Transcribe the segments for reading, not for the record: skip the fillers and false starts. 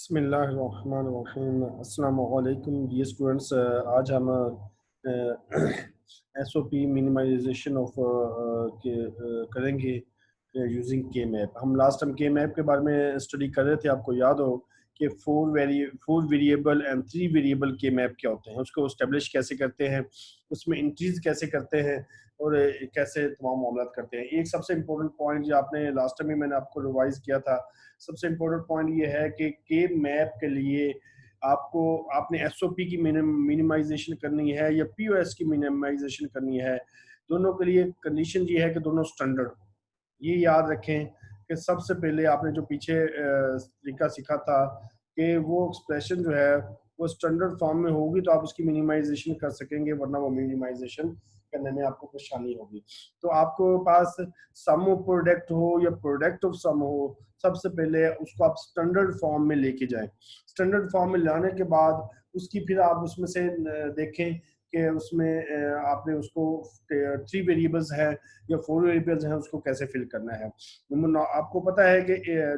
बिस्मिल्लाहिर्रहमानिर्रहीम। अस्सलामु अलैकुम डियर स्टूडेंट्स। आज हम एसओपी मिनिमाइजेशन ऑफ करेंगे यूजिंग के मैप। हम लास्ट टाइम के मैप के बारे में स्टडी कर रहे थे। आपको याद हो कि for variable and three variable के मैप क्या होते हैं, उसको इस्टेब्लिश कैसे करते हैं, उसमें इंक्रीज कैसे करते हैं और कैसे तमाम मामला करते हैं। एक सबसे इम्पोर्टेंट पॉइंट जो आपने लास्ट टाइम में मैंने आपको रिवाइज किया था, सबसे इम्पोर्टेंट पॉइंट ये है कि के मैप के लिए आपने एसओपी की मिनिमाइजेशन करनी है या पीओएस की मिनिमाइजेशन करनी है। दोनों के लिए कंडीशन ये है कि दोनों स्टैंडर्ड। ये याद रखें कि सबसे पहले आपने जो पीछे तरीका सीखा था कि वो एक्सप्रेशन जो है वो स्टैंडर्ड फॉर्म में होगी तो आप उसकी मिनिमाइजेशन कर सकेंगे, वरना वो मिनिमाइजेशन करने में आपको परेशानी होगी। तो आपको पास सम ऑफ प्रोडक्ट हो या प्रोडक्ट ऑफ सम हो, सबसे पहले उसको आप स्टैंडर्ड फॉर्म में लेके जाएं। स्टैंडर्ड फॉर्म में लाने के बाद उसकी फिर आप उसमें से देखें कि उसमें आपने उसको थ्री वेरिएबल्स है या फोर वेरिएबल्स हैं, उसको कैसे फिल करना है। आपको पता है कि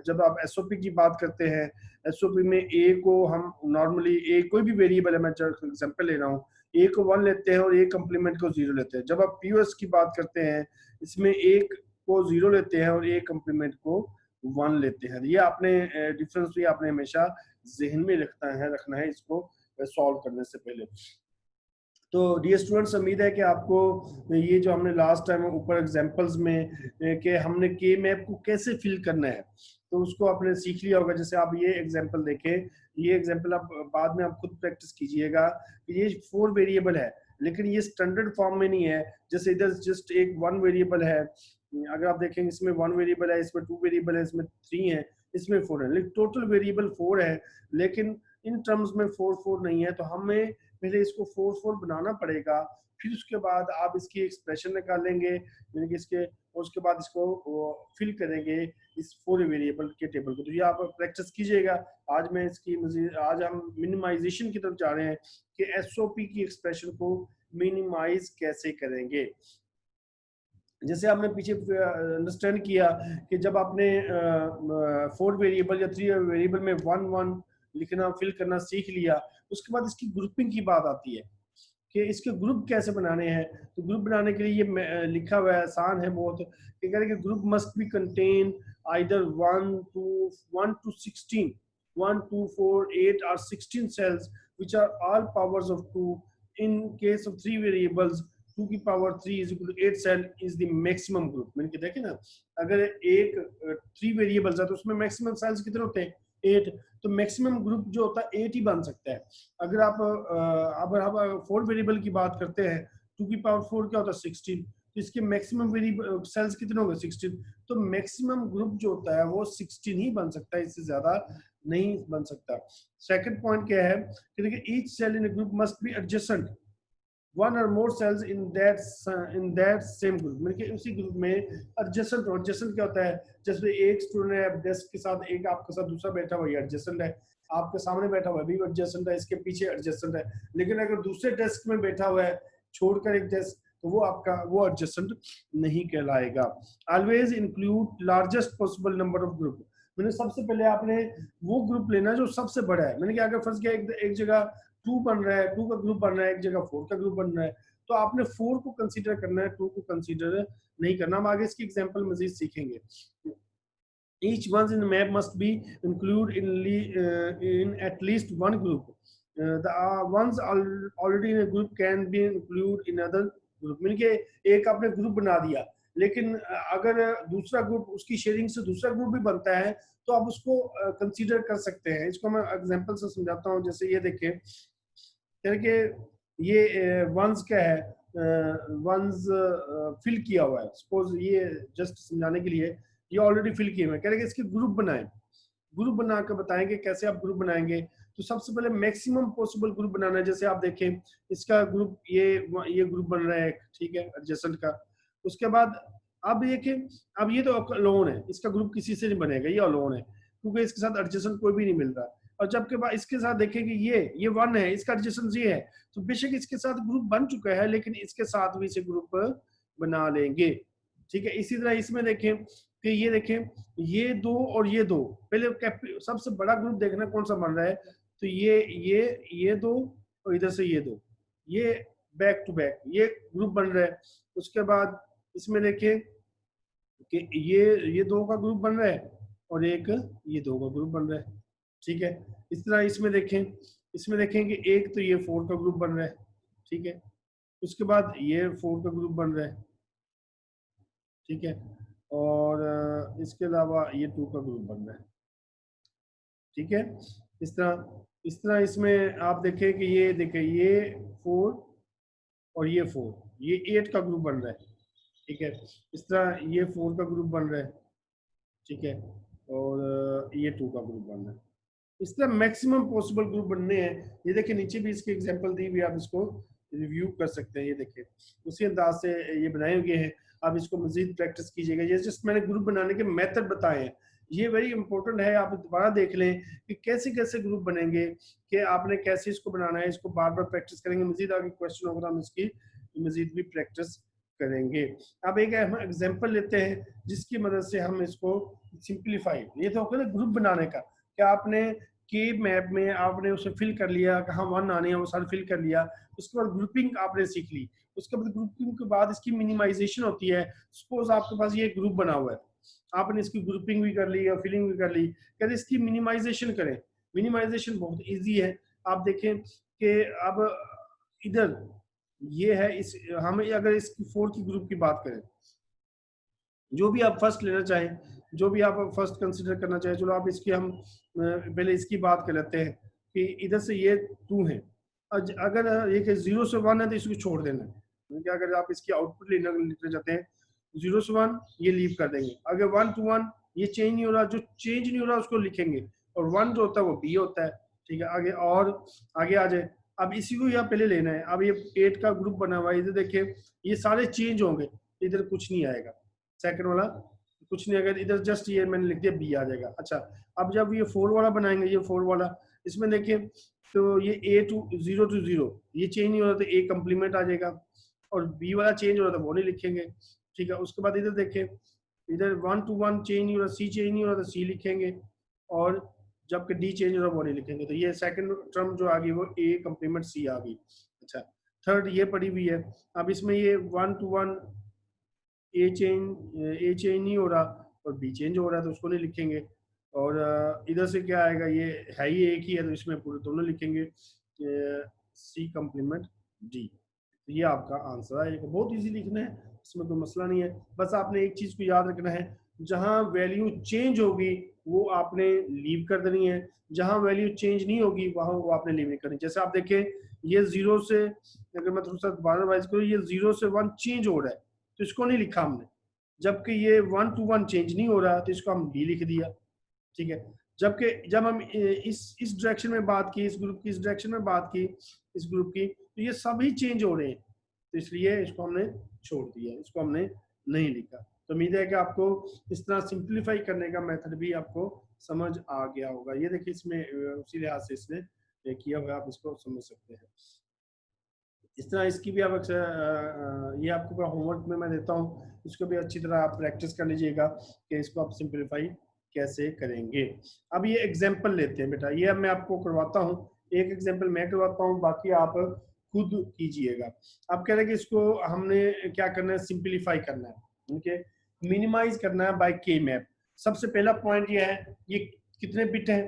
जब आप एसओपी की बात करते हैं, एसओपी में ए को हम नॉर्मली ए कोई भी वेरिएबल है, मैं एग्जांपल ले रहा हूँ, ए को 1 लेते हैं और ए कंप्लीमेंट को 0 लेते हैं। जब आप पीओएस की बात करते हैं, इसमें एक को 0 लेते हैं और ए कंप्लीमेंट को 1 लेते हैं। ये आपने डिफरेंस भी आपने हमेशा जहन में रखना है इसको सॉल्व करने से पहले। तो डियर स्टूडेंट्स, उम्मीद है कि आपको ये जो हमने लास्ट टाइम ऊपर एग्जांपल्स में कि हमने के मैप को कैसे फिल करना है तो उसको आपने सीख लिया होगा। जैसे आप ये एग्जांपल देखें, ये एग्जांपल आप बाद में आप खुद प्रैक्टिस कीजिएगा। ये 4 वेरिएबल है लेकिन ये स्टैंडर्ड फॉर्म में नहीं है। जैसे इधर जस्ट एक 1 वेरिएबल है, अगर आप देखेंगे इसमें 1 वेरिएबल है, इसमें 2 वेरिएबल है, इसमें 3 है, इसमें 4 है, लेकिन टोटल वेरिएबल 4 है, लेकिन इन टर्म्स में 4 नहीं है। तो हमें पहले इसको 4 बनाना पड़ेगा, फिर उसके बाद आप इसकी एक्सप्रेशन निकालेंगे, यानी कि इसके, और उसके बाद इसको फिल करेंगे इस 4 वेरिएबल के टेबल को। तो ये आप प्रैक्टिस कीजिएगा। आज हम मिनिमाइजेशन की तरफ जा रहे हैं कि एसओपी की एक्सप्रेशन को मिनिमाइज कैसे करेंगे। जैसे आपने पीछे अंडरस्टैंड किया कि जब आपने 4 वेरिएबल या 3 वेरिएबल में 1 लिखना फिल करना सीख लिया, उसके बाद इसकी ग्रुपिंग की बात आती है कि इसके ग्रुप कैसे बनाने हैं। तो ग्रुप बनाने के लिए ये लिखा हुआ है, आसान है बहुत, कि कह रहे कि group must be contain either 1 to 16, 1, 2, 4, 8 or 16 cells which are all powers of 2. In case of 3 variables, 2 की power 3 is equal to 8 cell is the maximum group। मैंने कि देखे ना, अगर एक 3 वेरिएबल्स है तो उसमें मैक्सिमम सेल्स कितने होते हैं? 8। तो मैक्सिमम ग्रुप जो होता है 8 ही बन सकता है। अगर आप 4 वेरिएबल की बात करते हैं, 2 की पावर 4 क्या होता है? 16। तो इसके मैक्सिमम वेरिएबल सेल्स कितने होंगे? 16। तो मैक्सिमम ग्रुप जो होता है वो 16 ही बन सकता है, इससे ज्यादा नहीं बन सकता। सेकंड पॉइंट क्या है कि देखिए, each cell in group must be adjacent 1 or more cells in that same group। मतलब कि उसी ग्रुप में एडजेसेंट। एडजेसेंट क्या होता है? जैसे एक स्टूडेंट है डेस्क के साथ, एक आपके साथ दूसरा बैठा हुआ है, एडजेसेंट है। आपके सामने बैठा हुआ है भी एडजेसेंट है, इसके पीछे एडजेसेंट है। लेकिन अगर दूसरे डेस्क में बैठा हुआ है छोड़कर एक डेस्क, तो वो आपका वो एडजेसेंट नहीं कहलाएगा। Always include largest possible number of group. मैंने सबसे पहले आपने वो ग्रुप लेना जो सबसे बड़ा है। मैंने क्या, अगर फर्स्ट किया एक जगह 2 बन रहा है, 2 का ग्रुप बन रहा है, एक जगह 4 का ग्रुप बन रहा है, तो आपने 4 को कंसीडर करना है, 2 को कंसीडर नहीं करना। हम आगे इसकी एग्जांपल मजीद सीखेंगे। Each ones in the map must be included in at least one group. The ones already in a group can be included in other group। मिल के एक आपने ग्रुप बना दिया, लेकिन अगर दूसरा ग्रुप, उसकी शेयरिंग से दूसरा ग्रुप भी बनता है तो आप उसको कंसीडर कर सकते हैं। इसको मैं एग्जांपल से समझाता हूँ। जैसे ये देखिए कि ये वंस क्या है, वंस फिल किया हुआ है। सपोज ये जस्ट समझाने के लिए ये ऑलरेडी फिल किए हुए हैं। कह रहे हैं इसके ग्रुप बनाएं। ग्रुप बना कर बताएंगे कैसे आप ग्रुप बनाएंगे। तो सबसे पहले मैक्सिमम पॉसिबल ग्रुप बनाना है। जैसे आप देखें इसका ग्रुप ये ग्रुप बन रहा है, ठीक है, एडजेसेंट का। उसके बाद अब देखें, अब ये तो अलोन है, इसका ग्रुप किसी से नहीं बनेगा, ये अलोन है क्योंकि इसके साथ एडजेसेंट कोई भी नहीं मिल रहा। और जबकि बाद इसके साथ देखेंगे ये 1 है, इसका एडजेसेंट ये है, तो बेशक इसके साथ ग्रुप बन चुका है लेकिन इसके साथ भी इसे ग्रुप बना लेंगे। ठीक है, इसी तरह इसमें देखें कि ये देखें, ये दो और ये दो, पहले सबसे बड़ा ग्रुप देखना कौन सा बन रहा है, तो ये दो और इधर से ये दो, ये बैक टू बैक ये ग्रुप बन रहा है। उसके बाद इसमें देखें कि ये दो का ग्रुप बन रहा है और एक ये दो का ग्रुप बन रहा है, ठीक है। इस तरह इसमें देखें कि एक तो ये 4 का ग्रुप बन रहा है, ठीक है। उसके बाद ये 4 का ग्रुप बन रहा है, ठीक है। और इसके अलावा ये 2 का ग्रुप बन रहा है, ठीक है। इस तरह इसमें आप देखें कि ये देखें, ये 4 और ये 4, ये 8 का ग्रुप बन रहा है, ठीक है। इस तरह ये 4 का ग्रुप बन रहा है, ठीक है। और ये 2 का ग्रुप बन रहा है। इस तरह मैक्सिमम पॉसिबल ग्रुप बनने हैं। ये देखिए नीचे भी इसके एग्जांपल दी हुई, आप इसको रिव्यू कर सकते हैं। ये देखिए उसी अंदाज से ये बनाए हुए हैं, आप इसको मजीद प्रैक्टिस कीजिएगा। ये जस्ट मैंने ग्रुप बनाने के मेथड बताए हैं, ये वेरी इंपॉर्टेंट है। आप दोबारा देख लें कि कैसे कैसे ग्रुप बनेंगे, कि आपने कैसे इसको बनाना है। इसको बार बार प्रैक्टिस करेंगे, मजीद आगे क्वेश्चन होगा हम इसकी मजीद भी प्रैक्टिस करेंगे। अब एक हम एग्जांपल लेते हैं जिसकी मदद से हम इसको सिंप्लीफाई, ये तो होगा ना ग्रुप बनाने का, कि आपने के मैप में आपने उसे फिल कर लिया, कहाँ 1 आने हैं वो सारे फिल कर लिया। उसके बाद ग्रुपिंग आपने सीख ली। उसके बाद ग्रुपिंग के बाद इसकी मिनिमाइजेशन होती है। सपोज आपके पास ये ग्रुप बना हुआ है, आपने इसकी ग्रुपिंग भी कर ली और फिलिंग भी कर ली, कहते इसकी मिनिमाइजेशन करें। मिनिमाइजेशन बहुत इजी है। आप देखें कि अब इधर ये है, इस हम अगर इसकी 4 की ग्रुप की बात करें, जो भी आप फर्स्ट लेना चाहें, जो भी आप फर्स्ट कंसिडर करना चाहें, चलो आप इसकी हम पहले इसकी बात कर लेते हैं कि इधर से ये 2 है। अगर ये 0 से 1 है तो इसको छोड़ देना है, क्योंकि अगर आप इसकी आउटपुट लेना चाहते हैं 0 से 1 ये लीव कर देंगे। अगर 1 to 1 ये चेंज नहीं हो रहा, जो चेंज नहीं हो रहा उसको लिखेंगे, और 1 जो होता है वो बी होता है, ठीक है। आगे और आगे आ जाए, अब इसी को यहाँ पहले लेना है। अब ये 8 का ग्रुप बना हुआ है, इधर देखिए ये सारे चेंज होंगे, इधर कुछ नहीं आएगा, सेकंड वाला कुछ नहीं, अगर इधर जस्ट ये मैंने लिख दिया बी आ जाएगा। अच्छा, अब जब ये 4 वाला बनाएंगे, ये 4 वाला, इसमें देखिए तो ये ए टू 0 to 0 ये चेंज नहीं हो रहा तो ए कम्प्लीमेंट आ जाएगा, और बी वाला चेंज हो रहा था वो नहीं लिखेंगे, ठीक है। उसके बाद इधर देखें, इधर 1 to 1 चेंज नहीं हो रहा, सी चेंज नहीं हो रहा तो सी लिखेंगे, और जबकि डी चेंज हो रहा वो नहीं लिखेंगे। तो ये सेकंड टर्म जो आ गई वो ए कम्प्लीमेंट सी आ गई। अच्छा, थर्ड ये पड़ी हुई है। अब इसमें ये 1 to 1 ए चेंज नहीं हो रहा और बी चेंज हो रहा है तो उसको नहीं लिखेंगे। और इधर से क्या आएगा, ये है ही एक ही है तो इसमें पूरे दोनों लिखेंगे, सी कम्प्लीमेंट डी। तो ये आपका आंसर आएगा। बहुत इजी लिखना है, इसमें कोई मसला नहीं है। बस आपने एक चीज को याद रखना है, जहां वैल्यू चेंज होगी वो आपने लीव कर देनी है, जहां वैल्यू चेंज नहीं होगी वहां वो आपने लीव नहीं करनी। जैसे आप देखें ये 0 से, अगर मैं थोड़ा सा दोबारा रिवाइज करूँ, ये 0 से 1 चेंज हो रहा है तो इसको नहीं लिखा हमने, जबकि ये 1 to 1 चेंज नहीं हो रहा तो इसको हम डी लिख दिया, ठीक है। जबकि जब हम इस डायरेक्शन में बात की, इस ग्रुप की इस डायरेक्शन में बात की, इस ग्रुप की, तो ये सभी चेंज हो रहे हैं, तो इसलिए इसको हमने छोड़ दिया, इसको हमने नहीं लिखा। तो उम्मीद है कि आपको इस तरह सिंप्लीफाई करने का मेथड भी आपको समझ आ गया होगा। ये देखिए इसमें उसी लिहाज से इसने किया हुआ, आप इसको समझ सकते हैं। इस तरह इसकी भी आप ये आपको होमवर्क में मैं देता हूँ, इसको भी अच्छी तरह आप प्रैक्टिस कर लीजिएगा कि इसको आप सिंप्लीफाई कैसे करेंगे। अब ये एग्जांपल लेते हैं बेटा, ये अब मैं आपको करवाता हूँ, एक एग्जांपल मैं करवाता हूँ, बाकी आप खुद कीजिएगा। अब कह रहे हैं कि इसको हमने क्या करना है, सिंप्लीफाई करना है, ओके, मिनिमाइज करना है बाय के मैप। सबसे पहला पॉइंट ये है, ये कितने बिट है,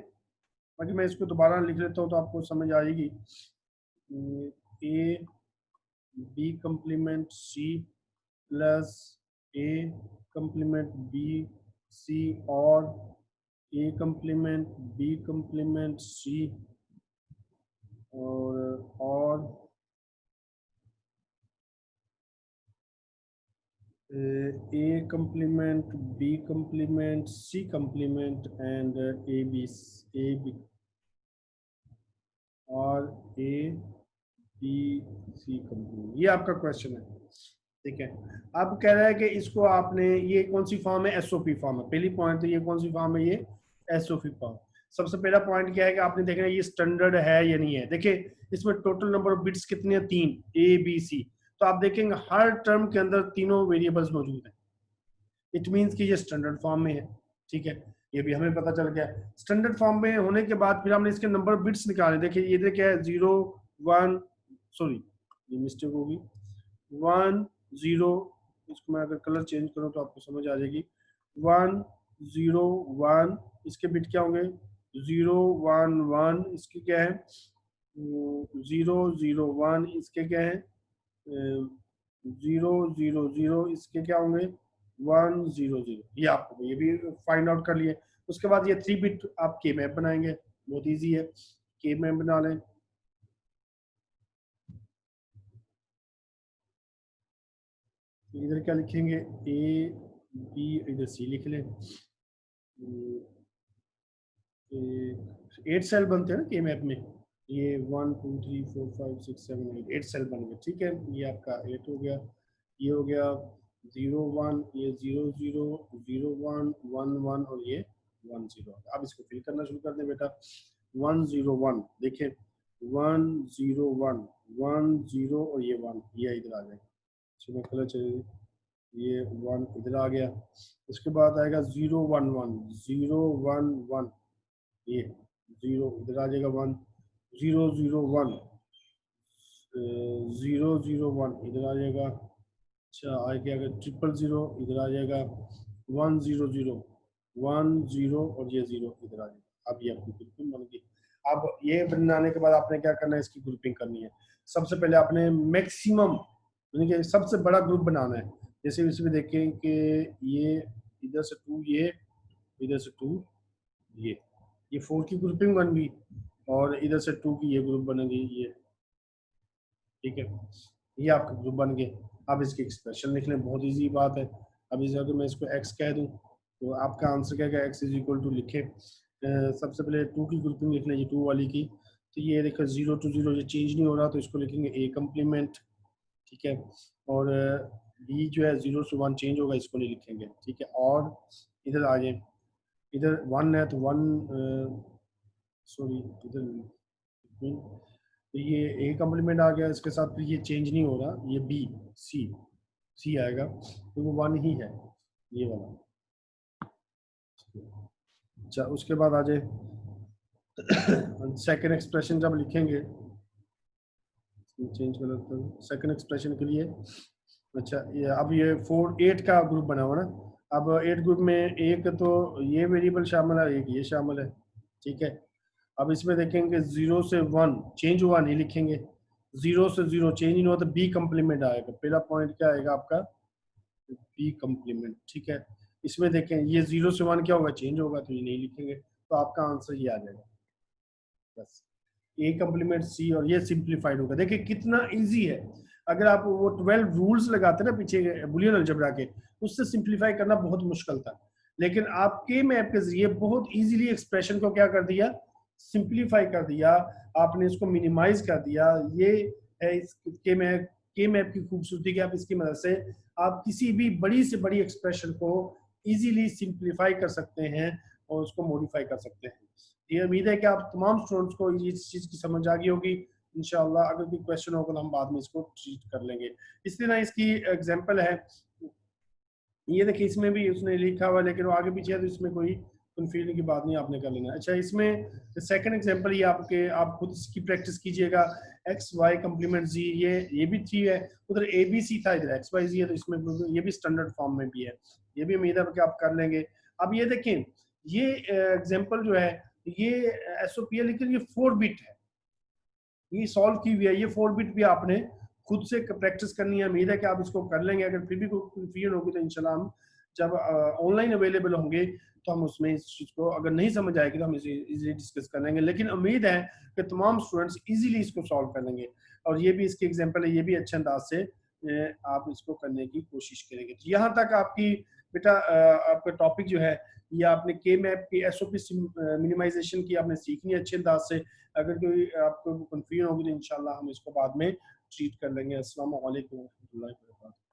बाकी मैं इसको दोबारा लिख लेता हूँ तो आपको समझ आएगी। A B complement C plus A complement B C और A complement B complement C और A complement B complement C complement and A B और ए बी सी कम्प्लीमेंट। ये आपका क्वेश्चन है, ठीक है। अब कह रहा है कि इसको आपने, ये कौन सी फॉर्म है, एसओपी फॉर्म है। पहली पॉइंट तो ये कौन सी फॉर्म है, ये एसओपी फॉर्म। सबसे पहला पॉइंट क्या है कि आपने देखना है ये स्टैंडर्ड है या नहीं है। देखिए इसमें टोटल नंबर ऑफ बिट्स कितने हैं, 3, ए बी सी। तो आप देखेंगे हर टर्म के अंदर तीनों वेरिएबल्स मौजूद हैं, इट मीन्स कि ये स्टैंडर्ड फॉर्म में है, ठीक है, ये भी हमें पता चल गया। स्टैंडर्ड फॉर्म में होने के बाद फिर हमने इसके नंबर बिट्स निकाले। देखिए ये क्या है, 0 1, सॉरी ये मिस्टेक होगी, 1 0, इसको मैं अगर कलर चेंज करूँ तो आपको समझ आ जाएगी। 1 0 1, इसके बिट क्या होंगे, 0 1 1, इसके क्या है 0 0 1, इसके क्या है 0 0 0, इसके क्या होंगे 1 0 0। ये आपको ये भी फाइंड आउट कर लिए। उसके बाद ये 3 बिट आप के मैप बनाएंगे, बहुत इजी है, के मैप बना लें। इधर क्या लिखेंगे, ए बी, इधर सी लिख लें। 8 सेल बनते हैं ना के मैप में, ये 1 2 3 4 5 6 7 8, 8 सेल बन गए, ठीक है। ये आपका 8 हो गया, ये हो गया 0 1, ये 0 0 0 1 1 1 और ये 1 0। अब इसको फिल करना शुरू कर दें बेटा। 1 0 1, देखें 1 0 1 1 0 और ये 1, ये इधर आ जाएगा, इसमें कलर चाहिए, ये 1 इधर आ गया। इसके बाद आएगा 0 1 1 0 1 1, ये 0 इधर आ जाएगा, 1 0 0 1 0 0 1 इधर आ जाएगा। अच्छा आगे अगर 0 0 इधर आ जाएगा, 1 0 0 1 0 और ये 0 इधर आ जाएगा। अब ये अपनी ग्रुपिंग बन गई। अब ये बनाने के बाद आपने क्या करना है, इसकी ग्रुपिंग करनी है। सबसे पहले आपने मैक्सिमम यानी कि सबसे बड़ा ग्रुप बनाना है। जैसे इसमें देखें कि ये इधर से 2, ये इधर से 2, ये 4 की ग्रुपिंग बन गई और इधर से 2 की ये ग्रुप बन गई, ये ठीक है, ये आपके ग्रुप बन गए। अब इसके एक्सप्रेशन लिख लें, बहुत इजी बात है। अब इस अगर मैं इसको x कह दूं तो आपका आंसर क्या है, x इज इक्वल टू लिखे। सबसे पहले 2 की ग्रुपिंग लिख लें, ये 2 वाली की, तो ये देखो 0 to 0 ये चेंज नहीं हो रहा, तो इसको लिखेंगे a कम्प्लीमेंट, ठीक है। और b जो है 0 से 1 चेंज होगा, इसको नहीं लिखेंगे, ठीक है। और इधर आ जाए, इधर 1 है तो 1, सॉरी इधर तो ये ए कम्प्लीमेंट आ गया, इसके साथ फिर ये चेंज नहीं हो रहा, ये बी सी आएगा, तो वो 1 ही है ये वाला। अच्छा उसके बाद आ जाए सेकंड एक्सप्रेशन जब लिखेंगे, चेंज कर लेते हैं सेकंड एक्सप्रेशन के लिए। अच्छा ये अब ये 4 8 का ग्रुप बना हुआ ना, अब 8 ग्रुप में एक तो ये वेरिएबल शामिल है, एक ये शामिल है, ठीक है। अब इसमें देखेंगे 0 से 1 चेंज हुआ, नहीं लिखेंगे। 0 से 0 चेंज नहीं हुआ तो बी कम्प्लीमेंट आएगा, पहला पॉइंट क्या आएगा आपका, बी कम्प्लीमेंट, ठीक है। इसमें देखें ये 0 से 1 क्या होगा, चेंज होगा, तो ये नहीं लिखेंगे, तो आपका आंसर ये आ जाएगा बस, ए कम्प्लीमेंट सी, और ये सिंप्लीफाइड होगा। देखिए कितना इजी है। अगर आप वो 12 रूल्स लगाते ना पीछे बुलियन अलजेब्रा के, उससे सिंप्लीफाई करना बहुत मुश्किल था, लेकिन आपके मैप के जरिए बहुत इजीली एक्सप्रेशन को क्या कर दिया, सिंप्लीफाई कर दिया, आपने इसको मिनिमाइज कर दिया। ये है इस के मैप की खूबसूरती कि आप इसकी मदद से आप किसी भी बड़ी से बड़ी एक्सप्रेशन को इजीली सिंप्लीफाई कर सकते हैं और उसको मॉडिफाई कर सकते हैं। ये उम्मीद है कि आप तमाम स्टूडेंट्स को इस चीज़ की समझ आ गई होगी। इंशाल्लाह अगर कोई क्वेश्चन होगा तो हम बाद में इसको ट्रीट कर लेंगे। इसलिए ना इसकी एग्जांपल है, ये देखिए इसमें भी उसने लिखा हुआ, लेकिन वो आगे पीछे है तो इसमें कोई कंफ्यूजन की बात नहीं, आपने कर लेना। अच्छा इसमें सेकंड एग्जांपल ये आपके, आप खुद इसकी प्रैक्टिस कीजिएगा। एक्स वाई कम्प्लीमेंट जी, ये भी 3 है, उधर ए बी सी था, इधर एक्स वाई जी है, तो इसमें ये भी स्टैंडर्ड फॉर्म में भी है। ये भी उम्मीद है कि आप कर लेंगे। अब ये देखें ये एग्जाम्पल जो है ये एसओपी है, लेकिन ये 4 बिट है, ये सॉल्व की हुई है, ये 4 बिट भी आपने खुद से प्रैक्टिस करनी है। उम्मीद है कि आप इसको कर लेंगे। अगर फिर भी कोई कंफ्यूजन होगी तो इंशाल्लाह हम जब ऑनलाइन अवेलेबल होंगे तो हम उसमें इस चीज़ को, अगर नहीं समझ आएगी तो हम इसे इजीली डिस्कस कर लेंगे। लेकिन उम्मीद है कि तमाम स्टूडेंट्स इजीली इसको सॉल्व कर लेंगे, और ये भी इसकी एग्जांपल है, ये भी अच्छे अंदाज से आप इसको करने की कोशिश करेंगे। तो यहाँ तक आपकी बेटा आपका टॉपिक जो है, ये आपने के मैप की एसओपी मिनिमाइजेशन की आपने सीखनी है अच्छे अंदाज से। अगर कोई आपको कंफ्यूजन होगी तो इंशाल्लाह हम इसको बाद में ट्रीट कर लेंगे। अस्सलाम वालेकुम रहमतुल्लाहि व बरकातहू।